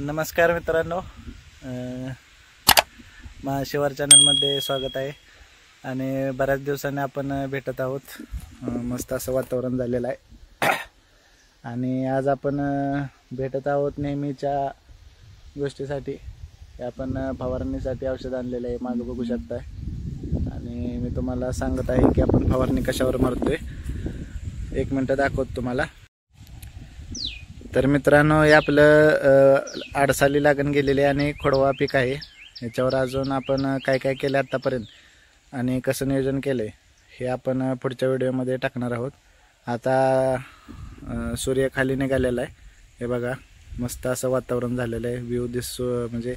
नमस्कार मित्रांनो, महाशिवार चॅनलमध्ये स्वागत आहे. आणि बऱ्याच दिवसांनी आपण भेटत आहोत. मस्त असं वातावरण झालेलं आहे आणि आज आपण भेटत आहोत नेहमीच्या गोष्टीसाठी. आपण फवारणीसाठी औषध आणलेलं आहे, मागं बघू शकताय. आणि मी तुम्हाला सांगत आहे की आपण फवारणी कशावर मारतोय. एक मिनटं दाखवतो तुम्हाला. तर मित्रांनो, हे आपलं आडसाली लागण गेलेले आणि खोडवा पीक आहे. याच्यावर अजून आपण काय काय केलं आतापर्यंत आणि कसं नियोजन केलंय हे आपण पुढच्या व्हिडिओमध्ये टाकणार आहोत. आता सूर्य खाली निघालेला आहे. हे बघा, मस्त असं वातावरण झालेलं आहे. व्ह्यू म्हणजे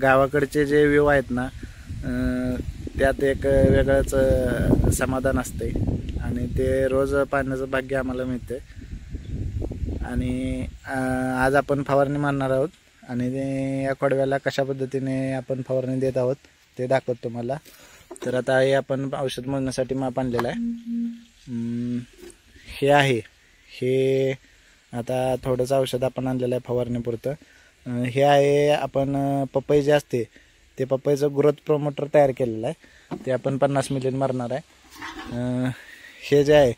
गावाकडचे जे व्ह्यू आहेत ना, त्यात एक वेगळंच समाधान असते आणि ते रोज पाहण्याचं भाग्य आम्हाला मिळते. आणि आज आपण फवारणी मारणार आहोत आणि या खोडव्याला कशा पद्धतीने आपण फवारणी देत आहोत ते दाखवतो तुम्हाला. तर आता हे आपण औषध मोजण्यासाठी माप आणलेलं आहे. हे आहे, हे आता थोडंसं औषध आपण आणलेलं आहे फवारणीपुरतं. हे आहे, आपण पपई जे असते ते पपईचं ग्रोथ प्रोमोटर तयार केलेलं आहे, ते आपण 50 मिली मारणार आहे. हे जे आहे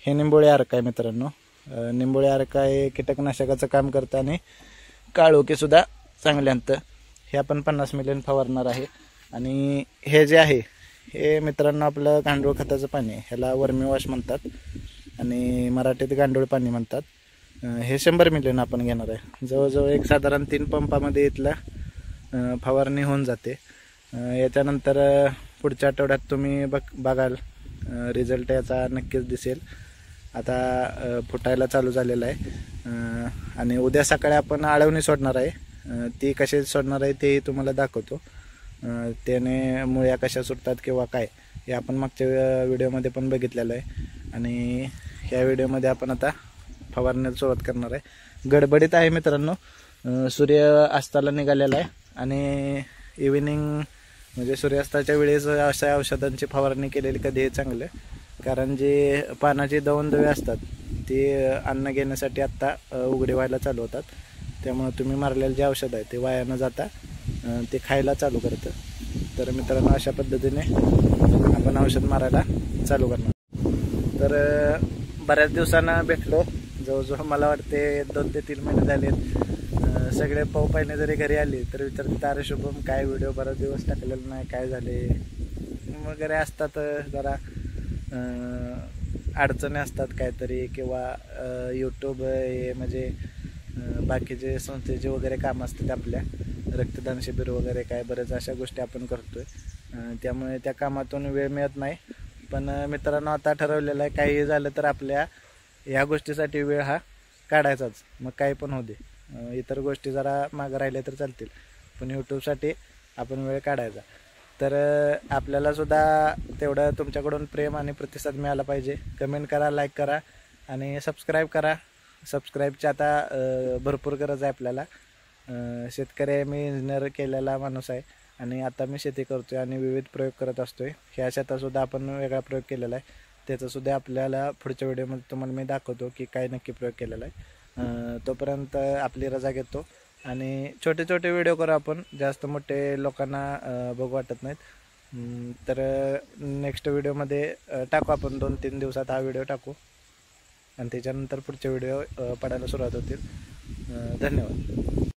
हे निंबोळी अर्क आहे मित्रांनो. निंबोळी अर्क हे कीटकनाशकाचं काम करतं आणि काळोखीसुद्धा चांगले आणतं. हे आपण 50 मिली फवारणार आहे. आणि हे जे आहे हे मित्रांनो आपलं गांडूळ खताचं पाणी आहे. ह्याला वर्मी वॉश म्हणतात आणि मराठीत गांडूळ पाणी म्हणतात. हे 100 मिली आपण घेणार आहे. जवळजवळ एक साधारण 3 पंपामध्ये इथलं फवारणी होऊन जाते. याच्यानंतर पुढच्या आठवड्यात तुम्ही बघाल रिझल्ट याचा नक्कीच दिसेल. आता फुटायला चालू झालेला आहे आणि उद्या सकाळी आपण आळवणी सोडणार आहे. ती कशी सोडणार आहे तेही तुम्हाला दाखवतो. त्याने मुळ्या कशा सुटतात किंवा काय हे आपण मागच्या व्हिडिओमध्ये पण बघितलेलं आहे. आणि ह्या व्हिडिओमध्ये आपण आता फवारण्याला सुरुवात करणार आहे. गडबडीत आहे मित्रांनो, सूर्य अस्ताला निघालेला आहे आणि इव्हिनिंग म्हणजे सूर्यास्ताच्या वेळेस अशा औषधांची फवारणी केलेली कधीही चांगलं. कारण जे पानाचे दवंदवे असतात ते अन्न घेण्यासाठी आत्ता उघडे व्हायला चालू होतात. त्यामुळे तुम्ही मारलेलं जे औषध आहे ते वाया न जाता ते खायला चालू करतं. तर मित्रांनो, अशा पद्धतीने आपण औषध मारायला चालू करणार. तर बऱ्याच दिवसांना भेटलो. जवळजवळ मला वाटते 2 ते 3 महिने झालेत. सगळे पाहुणे जरी घरी आले तर विचारतात, अरे शुभम काय व्हिडिओ बराच दिवस टाकलेला नाही, काय झाले वगैरे असतात. जरा अडचणी असतात काहीतरी, किंवा यूट्यूब हे म्हणजे बाकीचे संस्थेचे वगैरे काम असतात, आपल्या रक्तदान शिबिर वगैरे काय बरेच अशा गोष्टी आपण करतोय. त्यामुळे त्या कामातून वेळ मिळत नाही. पण मित्रांनो, आता ठरवलेलं आहे काही झालं तर आपल्या ह्या गोष्टीसाठी वेळ हा काढायचाच. मग काही पण होऊ दे, इतर गोष्टी जरा मागं राहिल्या तर चालतील, पण यूट्यूबसाठी आपण वेळ काढायचा. तर आपल्याला सुद्धा तेवढं तुमच्याकडून प्रेम आणि प्रतिसाद मिळाला पाहिजे. कमेंट करा, लाईक करा आणि सबस्क्राईब करा. सबस्क्राईबची आता भरपूर गरज आहे आपल्याला. शेतकरी मी इंजिनियर केलेला माणूस आहे आणि आता मी शेती करतोय आणि विविध प्रयोग करत असतोय. ह्या शेतातसुद्धा आपण वेगळा प्रयोग केलेला आहे. त्याचासुद्धा आपल्याला पुढच्या व्हिडिओमध्ये तुम्हाला मी दाखवतो की काय नक्की प्रयोग केलेला आहे. तोपर्यंत आपली रजा घेतो आणि छोटे छोटे व्हिडिओ करू आपण, जास्त मोठे लोकांना बघू वाटत नाहीत. तर नेक्स्ट व्हिडिओमध्ये टाकू आपण, 2-3 दिवसात हा व्हिडिओ टाकू आणि त्याच्यानंतर पुढचे व्हिडिओ पडायला सुरुवात होतील. धन्यवाद.